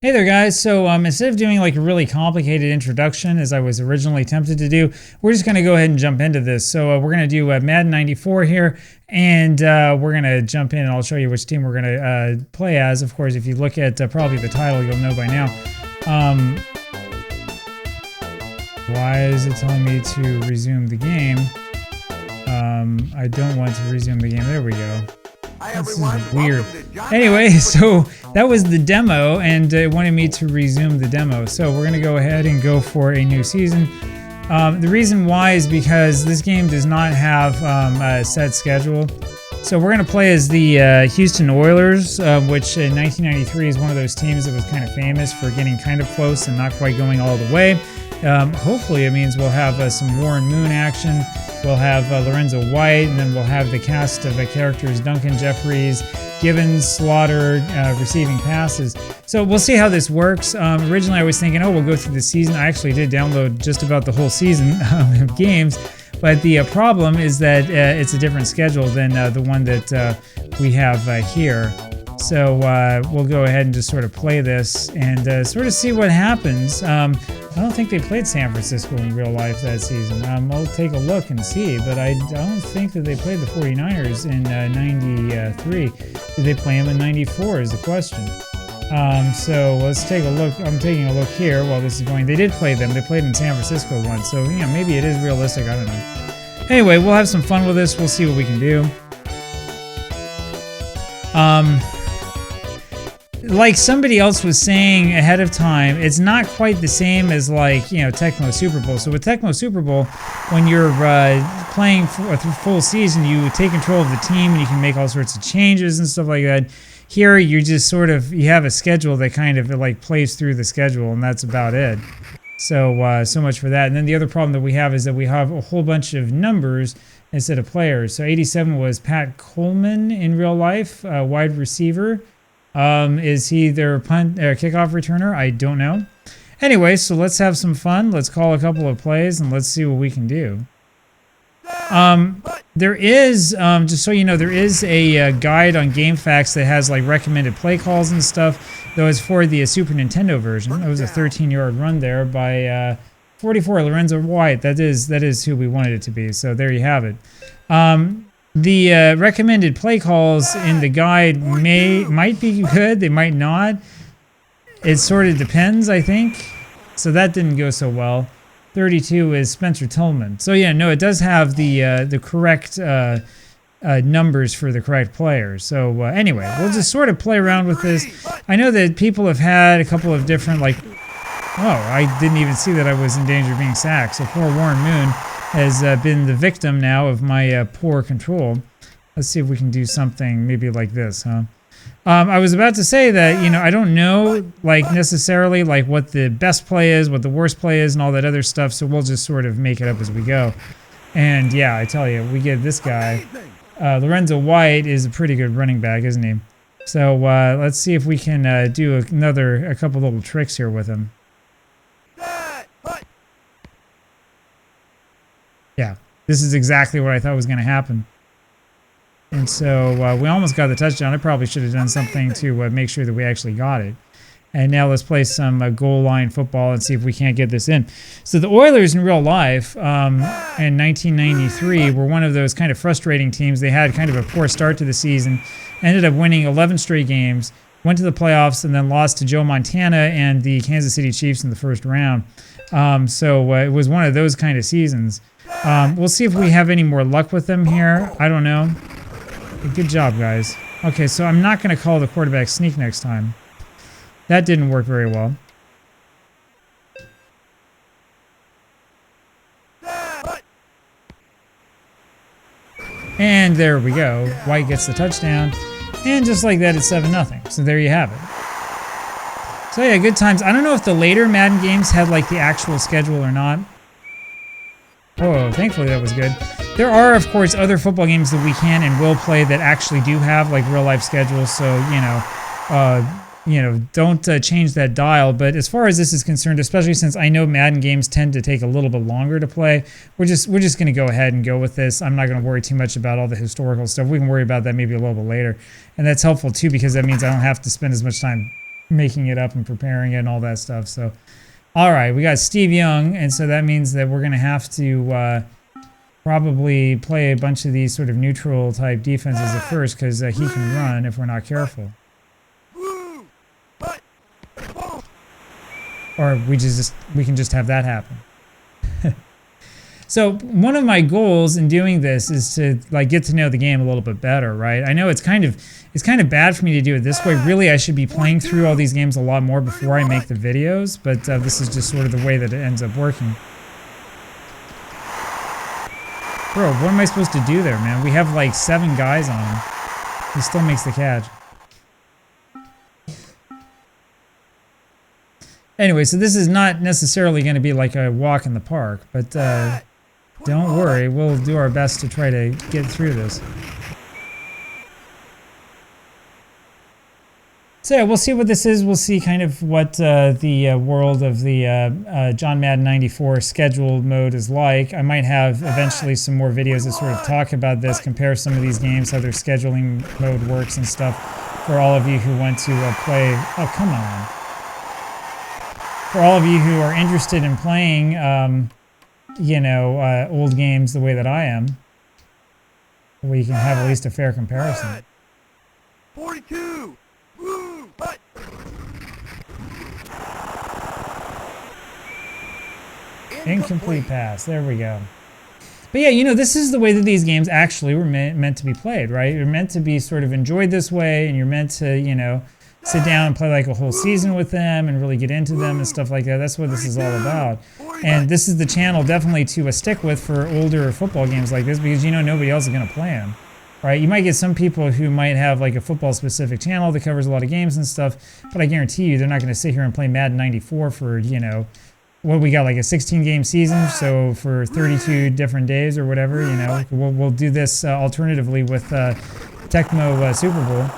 Hey there guys, so instead of doing like a really complicated introduction as I was originally tempted to do, we're just going to go ahead and jump into this. So we're going to do Madden 94 here, and we're going to jump in and I'll show you which team we're going to play as. Of course, if you look at probably the title, you'll know by now. Why is it telling me to resume the game? I don't want to resume the game. There we go. This is weird. Anyway, so that was the demo, and it wanted me to resume the demo. So we're going to go ahead and go for a new season. The reason why is because this game does not have a set schedule. So we're going to play as the Houston Oilers, which in 1993 is one of those teams that was kind of famous for getting kind of close and not quite going all the way. Hopefully it means we'll have some Warren Moon action. We'll have Lorenzo White, and then we'll have the cast of characters: Duncan, Jeffries, Gibbons, Slaughter, receiving passes. So we'll see how this works. Originally I was thinking, oh, we'll go through the season. I actually did download just about the whole season of games, but the problem is that it's a different schedule than the one that we have here. So we'll go ahead and just sort of play this and sort of see what happens. I don't think they played San Francisco in real life that season. I'll take a look and see, but I don't think that they played the 49ers in 93. Did they play them in 94 is the question. So let's take a look. I'm taking a look here while this is going. They did play them. They played in San Francisco once, so you know, maybe it is realistic. I don't know. Anyway, we'll have some fun with this. We'll see what we can do. Like somebody else was saying ahead of time, it's not quite the same as like, you know, Tecmo Super Bowl. So with Tecmo Super Bowl, when you're playing for a full season, you take control of the team and you can make all sorts of changes and stuff like that. Here, you just sort of, you have a schedule that kind of like plays through the schedule, and that's about it. So, so much for that. And then the other problem that we have is that we have a whole bunch of numbers instead of players. So 87 was Pat Coleman in real life, wide receiver. Is he their punt or kickoff returner? I don't know. Anyway, so let's have some fun. Let's call a couple of plays and let's see what we can do. There is, just so you know, there is a guide on GameFAQs that has like recommended play calls and stuff, though it's for the Super Nintendo version. It was a 13-yard run there by 44 Lorenzo White. That is who we wanted it to be. So there you have it. The recommended play calls in the guide might be good, they might not. It sort of depends, I think. So that didn't go so well. 32 is Spencer Tillman. So yeah, no, it does have the correct numbers for the correct players. So anyway, we'll just sort of play around with this. I know that people have had a couple of different, like, oh, I didn't even see that I was in danger of being sacked. So poor Warren Moon has been the victim now of my poor control. Let's see if we can do something maybe like this, huh? I was about to say that, you know, I don't know, like, necessarily, like, what the best play is, what the worst play is, and all that other stuff, so we'll just sort of make it up as we go. And, yeah, I tell you, we get this guy. Lorenzo White is a pretty good running back, isn't he? So, let's see if we can do a couple little tricks here with him. Yeah, this is exactly what I thought was going to happen. And so we almost got the touchdown. I probably should have done something to make sure that we actually got it. And now let's play some goal line football and see if we can't get this in. So the Oilers in real life in 1993 were one of those kind of frustrating teams. They had kind of a poor start to the season, ended up winning 11 straight games, went to the playoffs, and then lost to Joe Montana and the Kansas City Chiefs in the first round. So it was one of those kind of seasons. We'll see if we have any more luck with them here. I don't know. Good job, guys. Okay, so I'm not going to call the quarterback sneak next time. That didn't work very well. And there we go. White gets the touchdown. And just like that, it's 7-0. So there you have it. So yeah, good times. I don't know if the later Madden games had like the actual schedule or not. Oh, thankfully that was good. There are, of course, other football games that we can and will play that actually do have like real-life schedules. So you know, don't change that dial. But as far as this is concerned, especially since I know Madden games tend to take a little bit longer to play, we're just going to go ahead and go with this. I'm not going to worry too much about all the historical stuff. We can worry about that maybe a little bit later, and that's helpful too because that means I don't have to spend as much time making it up and preparing it and all that stuff. So, all right, we got Steve Young, and so that means that we're going to have to probably play a bunch of these sort of neutral type defenses at first because he can run if we're not careful. Or we can just have that happen. So one of my goals in doing this is to like get to know the game a little bit better, right? I know it's kind of bad for me to do it this way. Really, I should be playing through all these games a lot more before I make the videos, but this is just sort of the way that it ends up working. Bro, what am I supposed to do there, man? We have like 7 guys on him. He still makes the catch. Anyway, so this is not necessarily going to be like a walk in the park, but don't worry, we'll do our best to try to get through this. So yeah, we'll see what this is. We'll see kind of what the world of the John Madden 94 scheduled mode is like. I might have eventually some more videos that sort of talk about this, compare some of these games, how their scheduling mode works and stuff, for all of you who want to play. Oh, come on. For all of you who are interested in playing, you know, old games the way that I am, we can have at least a fair comparison. 42! Woo! But incomplete pass. There we go. But yeah, you know, this is the way that these games actually were meant to be played, right? You're meant to be sort of enjoyed this way, and you're meant to, you know, sit down and play like a whole season with them and really get into them and stuff like that. That's what this is all about. And this is the channel definitely to stick with for older football games like this, because you know nobody else is going to play them, right? You might get some people who might have like a football specific channel that covers a lot of games and stuff, but I guarantee you they're not going to sit here and play Madden 94 for, you know, what we got, like a 16 game season, so for 32 different days or whatever, you know. We'll do this alternatively with Tecmo Super Bowl.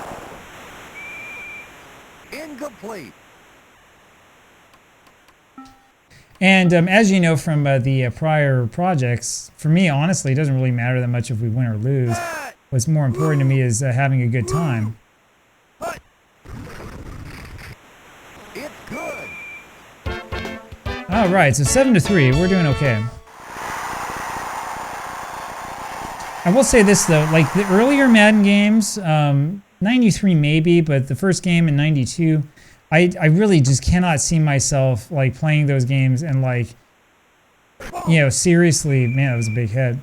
incomplete. And as you know from the prior projects, for me, honestly, it doesn't really matter that much if we win or lose. What's more important to me is having a good time. It's good. All right, so 7-3, we're doing okay. I will say this though, like the earlier Madden games, 93 maybe, but the first game in 92, I really just cannot see myself like playing those games and like, you know, seriously, man, that was a big head.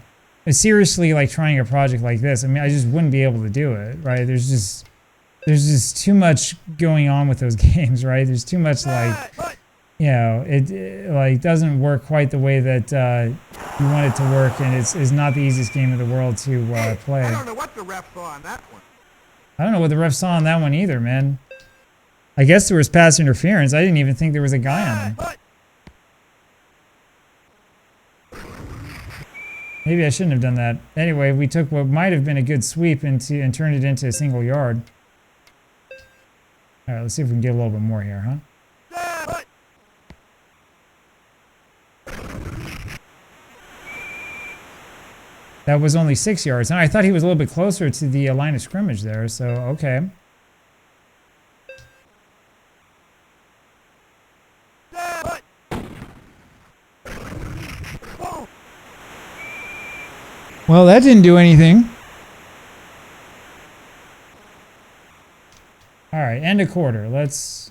Seriously, like trying a project like this, I mean, I just wouldn't be able to do it, right? There's just too much going on with those games, right? There's too much like, you know, it like doesn't work quite the way that you want it to work, and it's not the easiest game in the world to play. I don't know what the ref saw on that one. I don't know what the ref saw on that one either, man. I guess there was pass interference. I didn't even think there was a guy on him. Maybe I shouldn't have done that. Anyway, we took what might have been a good sweep and turned it into a single yard. All right, let's see if we can get a little bit more here, huh? That was only 6 yards. Now, I thought he was a little bit closer to the line of scrimmage there, so okay. Well, that didn't do anything. All right, end of quarter. Let's...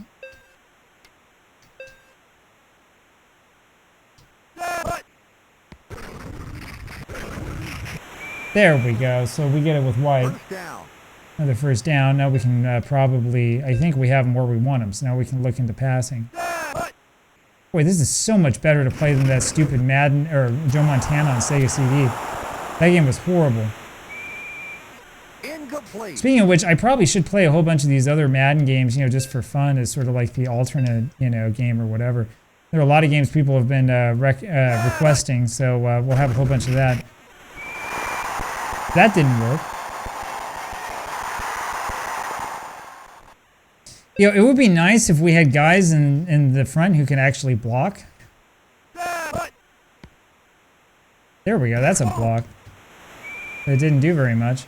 There we go. So we get it with White. Another first down. Now we can probably... I think we have him where we want him, so now we can look into passing. Boy, this is so much better to play than that stupid Madden or Joe Montana on Sega CD. That game was horrible. Incomplete. Speaking of which, I probably should play a whole bunch of these other Madden games, you know, just for fun, as sort of like the alternate, you know, game or whatever. There are a lot of games people have been requesting, so we'll have a whole bunch of that. That didn't work. You know, it would be nice if we had guys in the front who can actually block. There we go, that's a block. But it didn't do very much.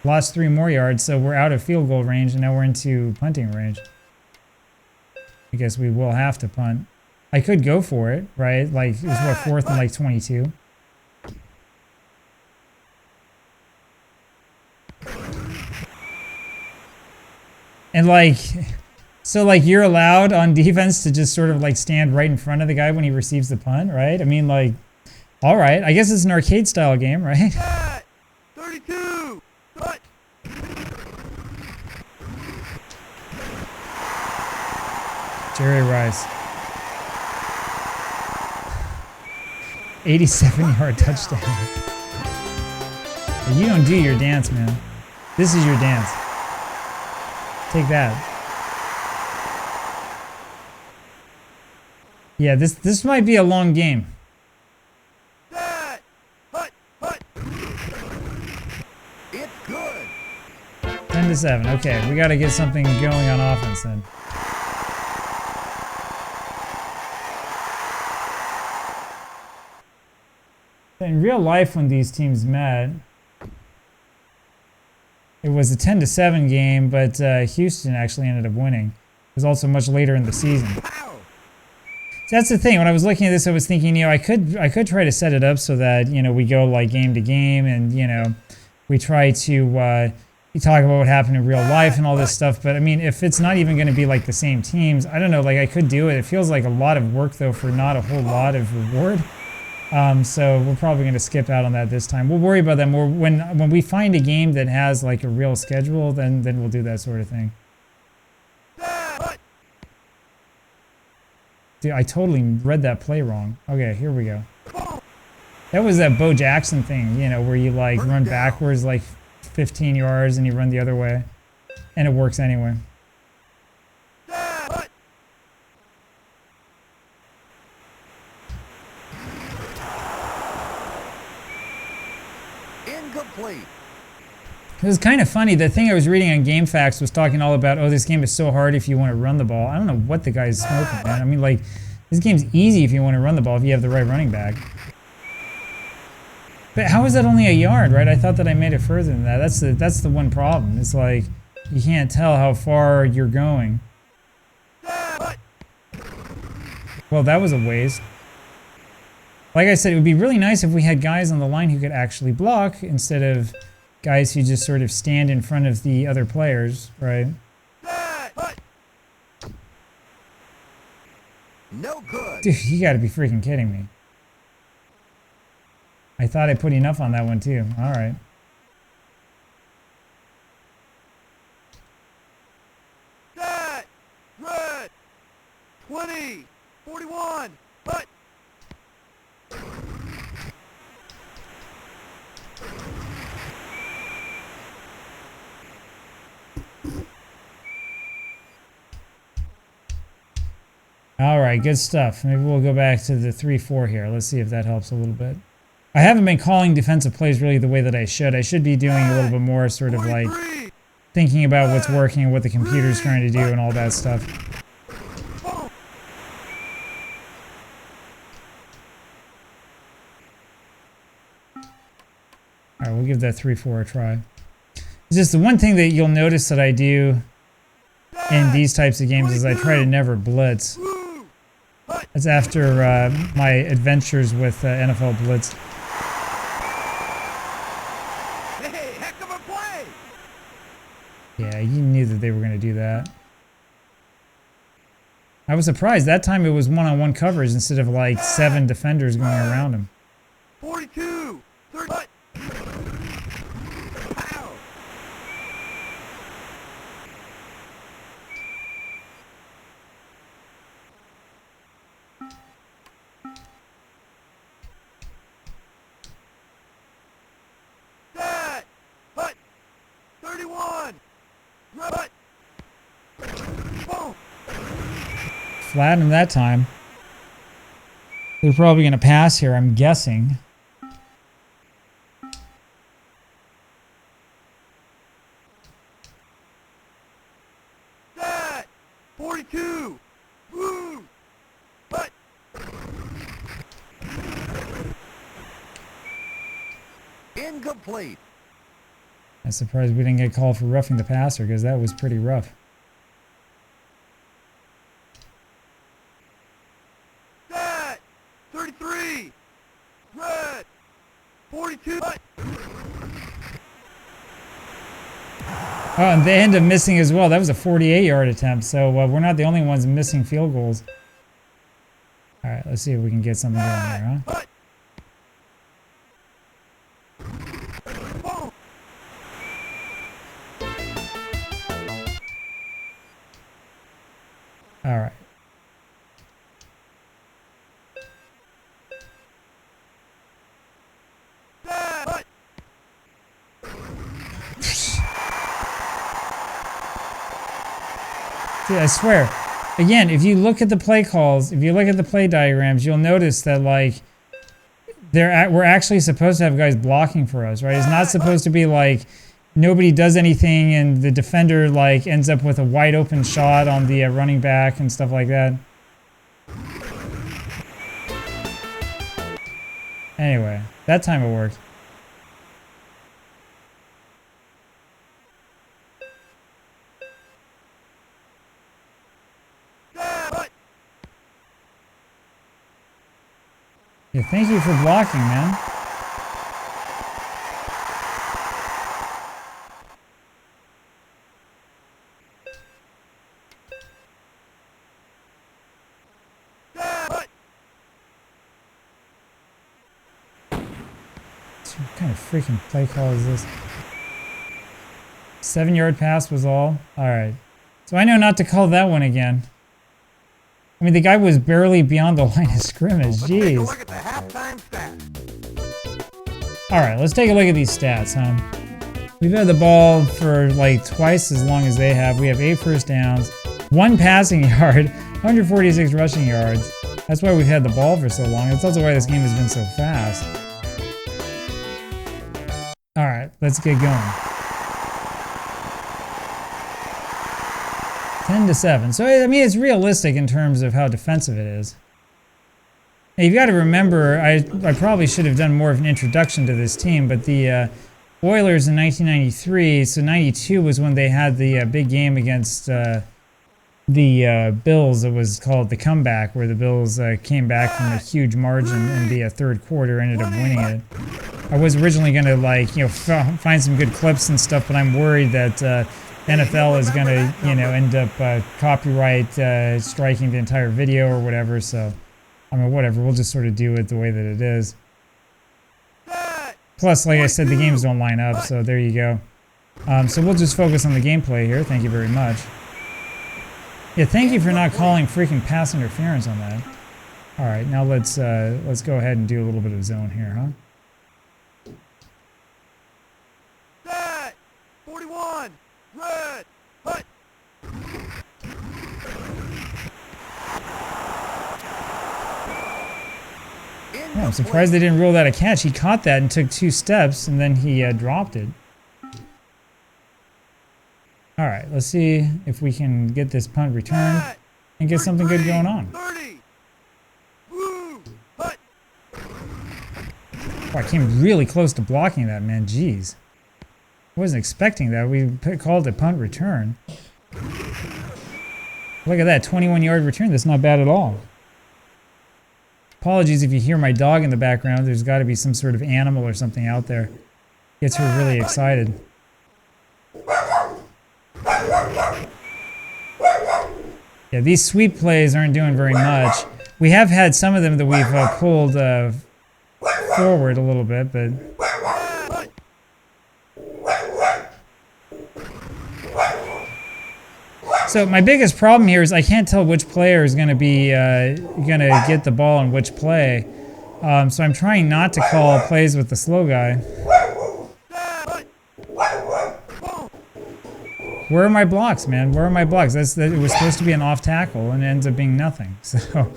Lost 3 more yards, so we're out of field goal range, and now we're into punting range. I guess we will have to punt. I could go for it, right? Like, it was what, 4th and like 22? And like, so like you're allowed on defense to just sort of like stand right in front of the guy when he receives the punt, right? I mean, like, all right. I guess it's an arcade style game, right? 32. Punt. Jerry Rice. 87-yard touchdown. You don't do your dance, man. This is your dance. Take that. Yeah, this might be a long game. Punt. Punt. It's good. 10-7. Okay, we got to get something going on offense then. In real life, when these teams met, it was a 10-7 game, but Houston actually ended up winning. It was also much later in the season. So that's the thing. When I was looking at this, I was thinking, you know, I could try to set it up so that, you know, we go like game to game, and you know, we try to talk about what happened in real life and all this stuff. But I mean, if it's not even going to be like the same teams, I don't know. Like I could do it. It feels like a lot of work though for not a whole lot of reward. So we're probably going to skip out on that this time. We'll worry about that more when we find a game that has like a real schedule. Then we'll do that sort of thing. Dude, I totally read that play wrong. Okay, here we go. That was that Bo Jackson thing, you know, where you like run backwards like 15 yards and you run the other way, and it works anyway. Incomplete. It was kind of funny. The thing I was reading on GameFAQs was talking all about, oh, this game is so hard if you want to run the ball. I don't know what the guy's smoking, man. I mean, like, this game's easy if you want to run the ball, if you have the right running back. But how is that only a yard, right? I thought that I made it further than that. That's the one problem. It's like, you can't tell how far you're going. Well, that was a waste. Like I said, it would be really nice if we had guys on the line who could actually block instead of guys who just sort of stand in front of the other players, right? No good. Dude, you gotta be freaking kidding me. I thought I put enough on that one too. All right. Set. Red. 20. 41. But. All right, good stuff. Maybe we'll go back to the 3-4 here. Let's see if that helps a little bit. I haven't been calling defensive plays really the way that I should. I should be doing a little bit more sort of like thinking about what's working and what the computer's trying to do and all that stuff. All right, we'll give that 3-4 a try. It's just the one thing that you'll notice that I do in these types of games is I try to never blitz. That's after my adventures with NFL Blitz. Hey, heck of a play! Yeah, you knew that they were going to do that. I was surprised. That time it was one-on-one coverage instead of like 7 defenders going around him. 42. 30. Ow. Set. Hut. 31. Hut. Boom. Flat him that time. They're probably going to pass here, I'm guessing. Set. 42. Woo. Hut. Incomplete. I'm surprised we didn't get called for roughing the passer because that was pretty rough. 42. Oh, and they end up missing as well. That was a 48-yard attempt, so we're not the only ones missing field goals. All right, let's see if we can get something going here, huh? All right. Dude, I swear. Again, if you look at the play calls, if you look at the play diagrams, you'll notice that, like, we're actually supposed to have guys blocking for us, right? It's not supposed to be like nobody does anything and the defender, like, ends up with a wide open shot on the running back and stuff like that. Anyway, that time it worked. Yeah, thank you for blocking, man. What kind of freaking play call is this? 7-yard pass was all. Alright. So I know not to call that one again. I mean, the guy was barely beyond the line of scrimmage. Jeez. Alright, let's take a look at these stats, huh? We've had the ball for like twice as long as they have. We have 8 first downs, 1 passing yard, 146 rushing yards. That's why we've had the ball for so long. That's also why this game has been so fast. Alright, let's get going. 10-7. So, I mean, it's realistic in terms of how defensive it is. Now, you've got to remember, I probably should have done more of an introduction to this team, but the Oilers in 1993, so 92 was when they had the big game against the Bills. It was called the comeback, where the Bills came back from a huge margin in the third quarter, ended up winning it. I was originally going to, like, you know, find some good clips and stuff, but I'm worried that NFL is going to, you know, end up copyright striking the entire video or whatever, so, I mean, whatever, we'll just sort of do it the way that it is. Plus, like I said, the games don't line up, so there you go. So we'll just focus on the gameplay here, thank you very much. Yeah, thank you for not calling freaking pass interference on that. Alright, now let's go ahead and do a little bit of zone here, huh? 41! Red! Hut! Oh, I'm surprised they didn't rule that a catch. He caught that and took 2 steps, and then he dropped it. Alright, let's see if we can get this punt returned and get something good going on. 30! Woo! Hut! Oh, I came really close to blocking that, man. Jeez. I wasn't expecting that. We called it punt return. Look at that, 21-yard return. That's not bad at all. Apologies if you hear my dog in the background. There's got to be some sort of animal or something out there. Gets her really excited. Yeah, these sweep plays aren't doing very much. We have had some of them that we've pulled forward a little bit, but... So my biggest problem here is I can't tell which player is going to be gonna get the ball in which play. So I'm trying not to call plays with the slow guy. Where are my blocks, man? Where are my blocks? It was supposed to be an off tackle and it ends up being nothing. So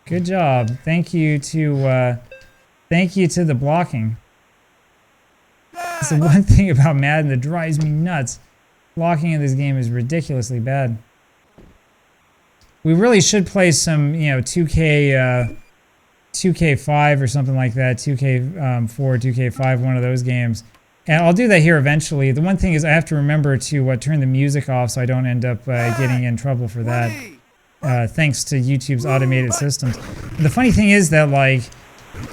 good job. Thank you to the blocking. It's the one thing about Madden that drives me nuts. Blocking in this game is ridiculously bad. We really should play some, you know, 2K5 or something like that. 2K4, 2K5, one of those games. And I'll do that here eventually. The one thing is I have to remember to turn the music off so I don't end up getting in trouble for that. Thanks to YouTube's automated systems. The funny thing is that, like,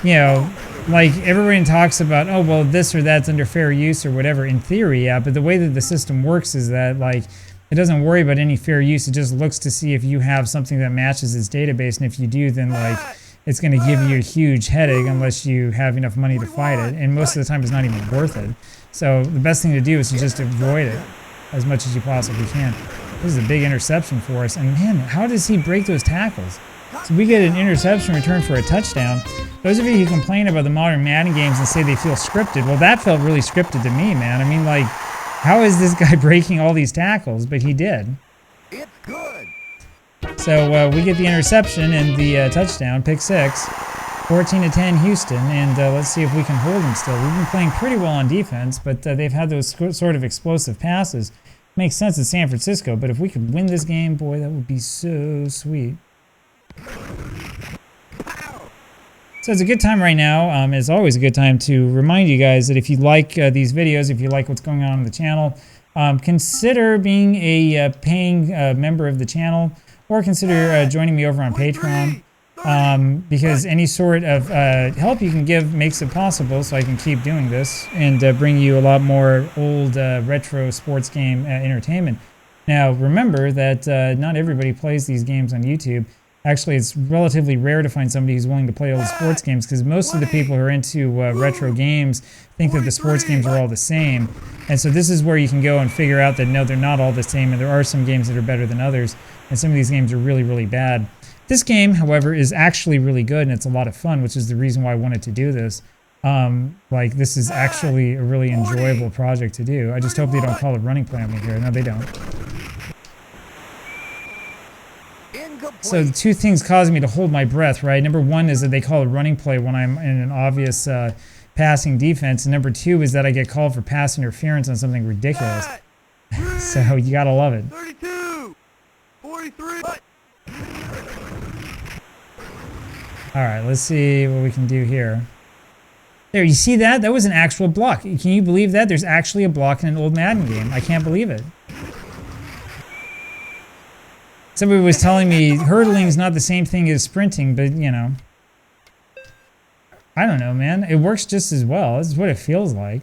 you know, like everyone talks about, oh, well, this or that's under fair use or whatever, in theory, yeah, but the way that the system works is that, like, it doesn't worry about any fair use. It just looks to see if you have something that matches its database, and if you do, then, like, it's going to give you a huge headache unless you have enough money to fight it, and most of the time it's not even worth it. So the best thing to do is to just avoid it as much as you possibly can. This is a big interception for us, and man, how does he break those tackles? So we get an interception return for a touchdown. Those of you who complain about the modern Madden games and say they feel scripted, well, that felt really scripted to me, man. I mean, like, how is this guy breaking all these tackles? But he did. It's good. So we get the interception and the touchdown, pick 6, 14-10 Houston, and let's see if we can hold them still. We've been playing pretty well on defense, but they've had those sort of explosive passes. Makes sense in San Francisco, but if we could win this game, boy, that would be so sweet. So it's a good time right now. It's always a good time to remind you guys that if you like these videos, if you like what's going on the channel, consider being a paying member of the channel, or consider joining me over on Patreon, because any sort of help you can give makes it possible so I can keep doing this and bring you a lot more old retro sports game entertainment. Now remember that not everybody plays these games on YouTube. Actually, it's relatively rare to find somebody who's willing to play old sports games, because most of the people who are into retro games think that the sports games are all the same. And so this is where you can go and figure out that no, they're not all the same, and there are some games that are better than others, and some of these games are really, really bad. This game, however, is actually really good, and it's a lot of fun, which is the reason why I wanted to do this. Like, this is actually a really enjoyable project to do. I just hope they don't call it running play on me here. No, they don't. So the two things causing me to hold my breath, right? Number one is that they call it running play when I'm in an obvious passing defense. And number two is that I get called for pass interference on something ridiculous. So you gotta love it. 32, 43. All right, let's see what we can do here. There, you see that? That was an actual block. Can you believe that? There's actually a block in an old Madden game. I can't believe it. Somebody was telling me hurdling is not the same thing as sprinting, but, you know, I don't know, man. It works just as well. This is what it feels like.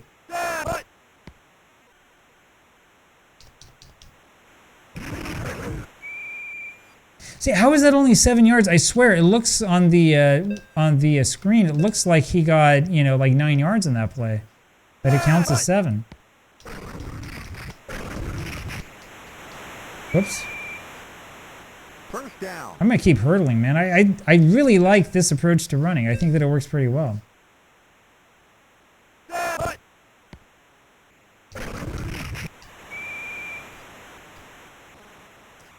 See, how is that only 7 yards? I swear, it looks on the screen, it looks like he got, you know, like 9 yards in that play, but it counts as 7. Whoops. First down. I'm gonna keep hurdling, man. I really like this approach to running. I think that it works pretty well.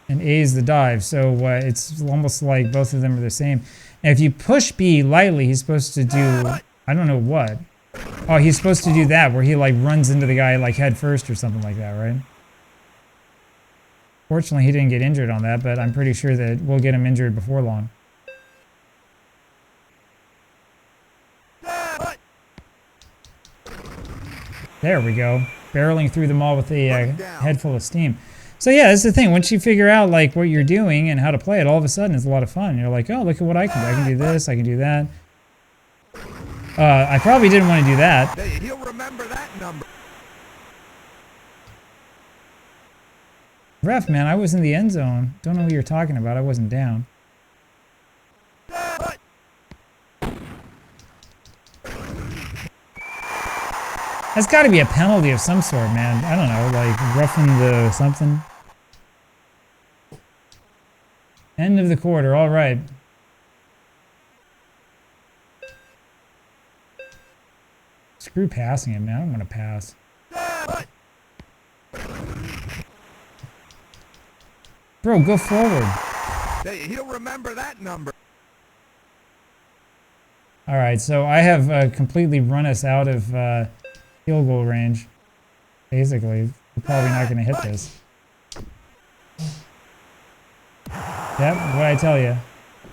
And A is the dive, so it's almost like both of them are the same. And if you push B lightly, he's supposed to do, I don't know what. Oh, he's supposed to do that, where he like runs into the guy like head first or something like that, right? Fortunately, he didn't get injured on that, but I'm pretty sure that we'll get him injured before long. There we go. Barreling through them all with a head full of steam. So yeah, that's the thing. Once you figure out like what you're doing and how to play it, all of a sudden it's a lot of fun. You're like, oh, look at what I can do. I can do this. I can do that. I probably didn't want to do that. He'll remember that number. Ref, man, I was in the end zone. Don't know what you're talking about. I wasn't down. That's got to be a penalty of some sort, man. I don't know, like roughing the something. End of the quarter. All right. Screw passing it, man. I don't want to pass. Bro, go forward. He'll remember that number. All right, so I have completely run us out of field goal range. Basically, we're probably not going to hit this. Yep, what I tell you.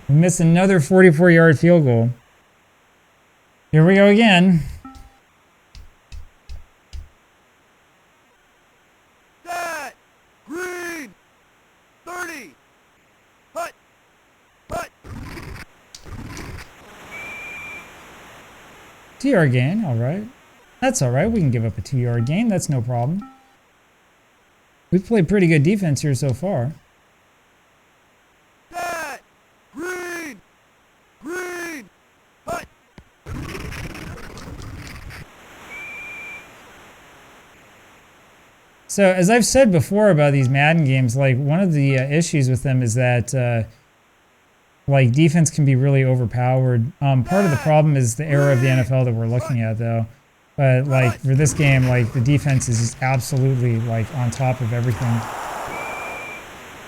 We missed another 44-yard field goal. Here we go again. Set. Green. 30. Hut. Hut. 2-yard gain, all right. That's all right. We can give up a 2-yard gain. That's no problem. We've played pretty good defense here so far. Set. Green. Green. Hut. So as I've said before about these Madden games, like one of the issues with them is that like defense can be really overpowered. Part of the problem is the era of the NFL that we're looking at, though. But like for this game, like the defense is just absolutely like on top of everything.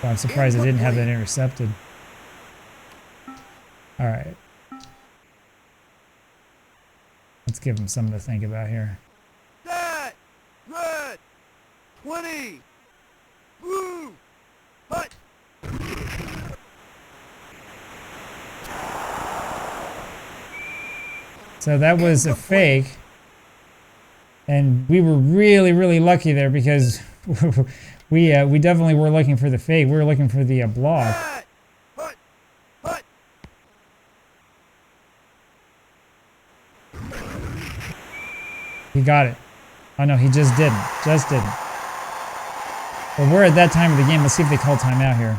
So I'm surprised I didn't have that intercepted. All right. Let's give them something to think about here. Set. Red. 20. Blue. Hut. So that was a fake. And we were really, really lucky there because we definitely were looking for the fake. We were looking for the block. Set. Hut. Hut. He got it. Oh no, he just didn't. Just didn't. But we're at that time of the game. Let's see if they call timeout here.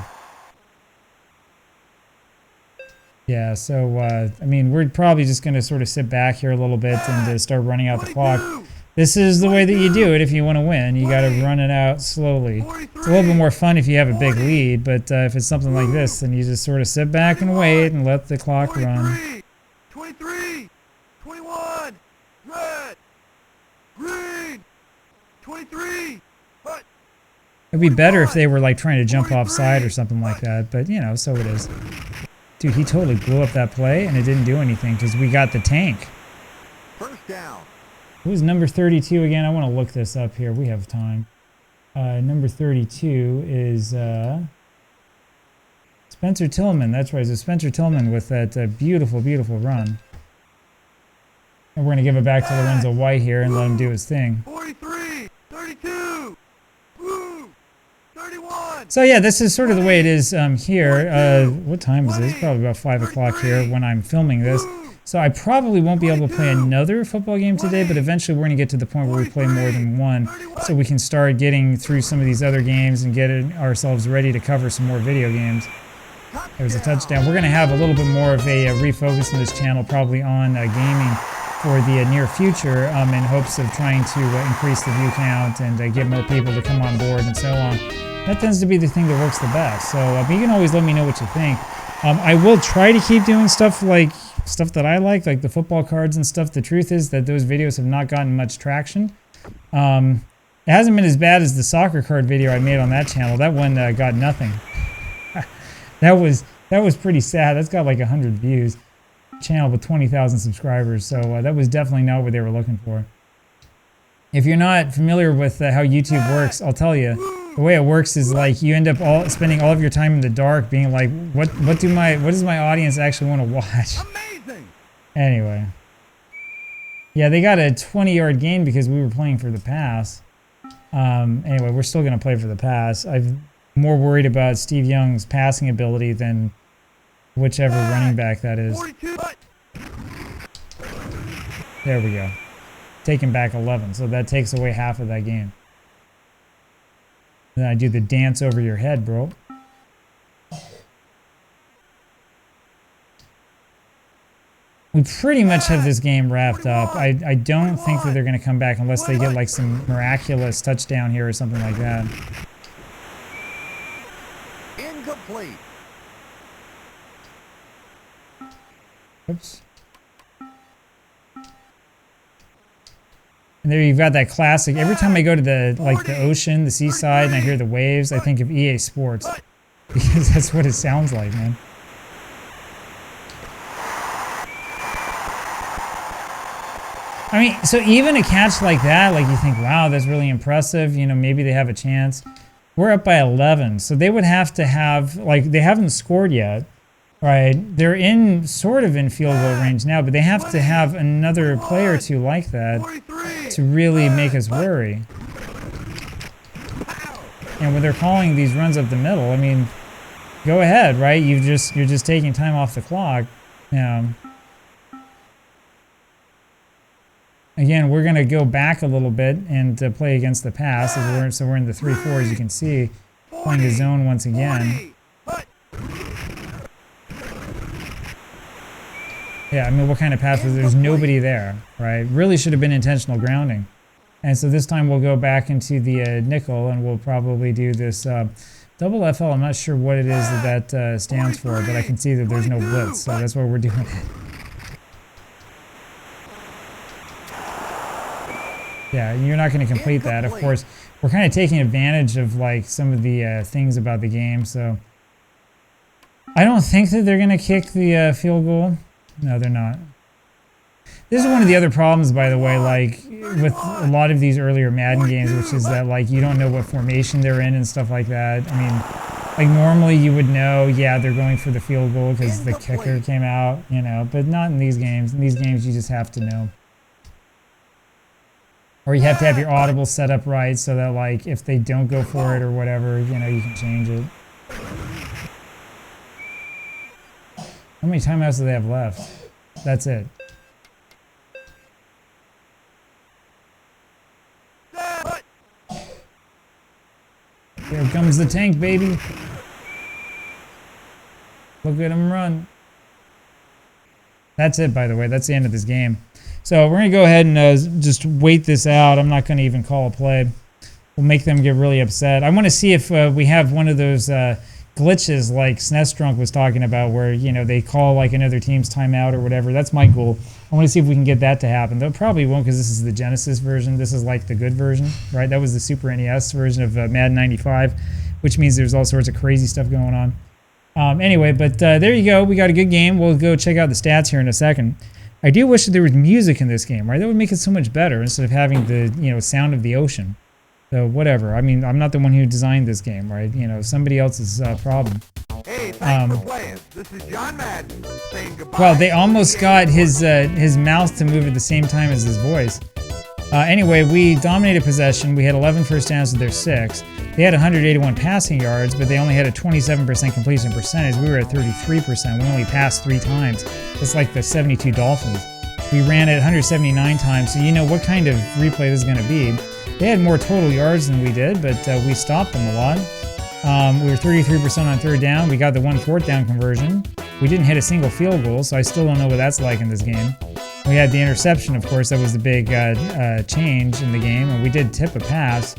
Yeah, so, I mean, we're probably just going to sort of sit back here a little bit and start running out the clock. This is the way that you do it if you want to win. You got to run it out slowly. It's a little bit more fun if you have a big lead, but if it's something like this, then you just sort of sit back and wait and let the clock run. 23. 21. Red. Green. 23. Hut. It'd be better if they were like trying to jump offside or something like that, but you know, so it is. Dude, he totally blew up that play and it didn't do anything because we got the tank. First down. Who's number 32 again? I want to look this up here. We have time. Number 32 is Spencer Tillman. That's right. It's Spencer Tillman with that beautiful, beautiful run. And we're going to give it back to Lorenzo White here and let him do his thing. 43. 32. Blue. 31. So yeah, this is sort of the way it is here. What time is it? It's probably about 5 o'clock here when I'm filming this. So I probably won't be able to play another football game today, but eventually we're going to get to the point where we play more than one so we can start getting through some of these other games and get ourselves ready to cover some more video games. There's a touchdown. We're going to have a little bit more of a refocus in this channel, probably on gaming for the near future in hopes of trying to increase the view count and get more people to come on board and so on. That tends to be the thing that works the best. So you can always let me know what you think. I will try to keep doing stuff that I like the football cards and stuff. The truth is that those videos have not gotten much traction. It hasn't been as bad as the soccer card video I made on that channel. That one got nothing. that was pretty sad. That's got like 100 views. Channel with 20,000 subscribers. So that was definitely not what they were looking for. If you're not familiar with how YouTube works, I'll tell you. The way it works is like you end up spending all of your time in the dark, being like, what does my audience actually want to watch? Amazing. Anyway, yeah, they got a 20-yard gain because we were playing for the pass. Anyway, we're still gonna play for the pass. I'm more worried about Steve Young's passing ability than whichever running back that is. 42. There we go. Taking back 11, so that takes away half of that game. Then I do the dance over your head, bro. We pretty much have this game wrapped up. I don't think that they're going to come back unless they get like some miraculous touchdown here or something like that. Incomplete. Oops. And there you've got that classic. Every time I go to the ocean, the seaside, and I hear the waves, I think of EA Sports. Because that's what it sounds like, man. I mean, so even a catch like that, like you think, wow, that's really impressive. You know, maybe they have a chance. We're up by 11, so they would have to have, like, they haven't scored yet, right? They're sort of in field goal range now, but they have to have another play or two like that to really make us worry. And when they're calling these runs up the middle, I mean, go ahead, right? You're just taking time off the clock. Yeah. Again, we're going to go back a little bit and play against the pass. So we're in the 3-4, as you can see, playing the zone once again. Yeah, I mean, what kind of pass was there? There's nobody there, right? Really should have been intentional grounding. And so this time we'll go back into the nickel, and we'll probably do this double FL. I'm not sure what it is that stands for, but I can see that there's no blitz, so that's what we're doing. Yeah, you're not going to complete that. Of course, we're kind of taking advantage of like some of the things about the game. So I don't think that they're going to kick the field goal. No, they're not. This is one of the other problems, by the way, like with a lot of these earlier Madden games, which is that like you don't know what formation they're in and stuff like that. I mean, like normally you would know, yeah, they're going for the field goal because the kicker came out, you know, but not in these games. In these games, you just have to know. Or you have to have your audible set up right so that like if they don't go for it or whatever, you know, you can change it. How many timeouts do they have left? That's it. Here comes the tank, baby. Look at him run. That's it, by the way. That's the end of this game. So we're going to go ahead and just wait this out. I'm not going to even call a play. We'll make them get really upset. I want to see if we have one of those glitches like SNES was talking about where, you know, they call like another team's timeout or whatever. That's my goal. I want to see if we can get that to happen. They probably won't because this is the Genesis version. This is like the good version, right? That was the Super NES version of Madden 95, which means there's all sorts of crazy stuff going on. Anyway, but there you go. We got a good game. We'll go check out the stats here in a second. I do wish that there was music in this game, right? That would make it so much better instead of having the, you know, sound of the ocean. So whatever. I mean, I'm not the one who designed this game, right? You know, somebody else's problem. Hey, thanks for playing. This is John Madden saying goodbye. Well, they almost got his mouth to move at the same time as his voice. Anyway, we dominated possession. We had 11 first downs to their 6. They had 181 passing yards, but they only had a 27% completion percentage. We were at 33%. We only passed 3 times. It's like the 72 Dolphins. We ran it 179 times, so you know what kind of replay this is going to be. They had more total yards than we did, but we stopped them a lot. We were 33% on 3rd down. We got the 1 4th down conversion. We didn't hit a single field goal, so I still don't know what that's like in this game. We had the interception, of course. That was the big change in the game, and we did tip a pass.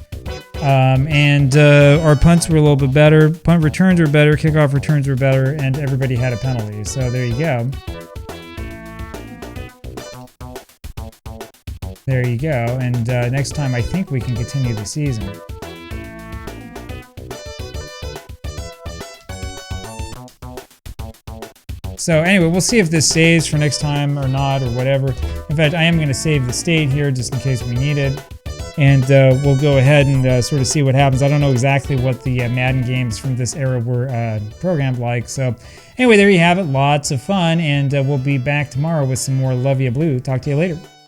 Our punts were a little bit better. Punt returns were better. Kickoff returns were better, and everybody had a penalty. So there you go. There you go. And next time, I think we can continue the season. So anyway, we'll see if this saves for next time or not or whatever. In fact, I am going to save the state here just in case we need it. And we'll go ahead and sort of see what happens. I don't know exactly what the Madden games from this era were programmed like. So anyway, there you have it. Lots of fun. And we'll be back tomorrow with some more Love Ya Blue. Talk to you later.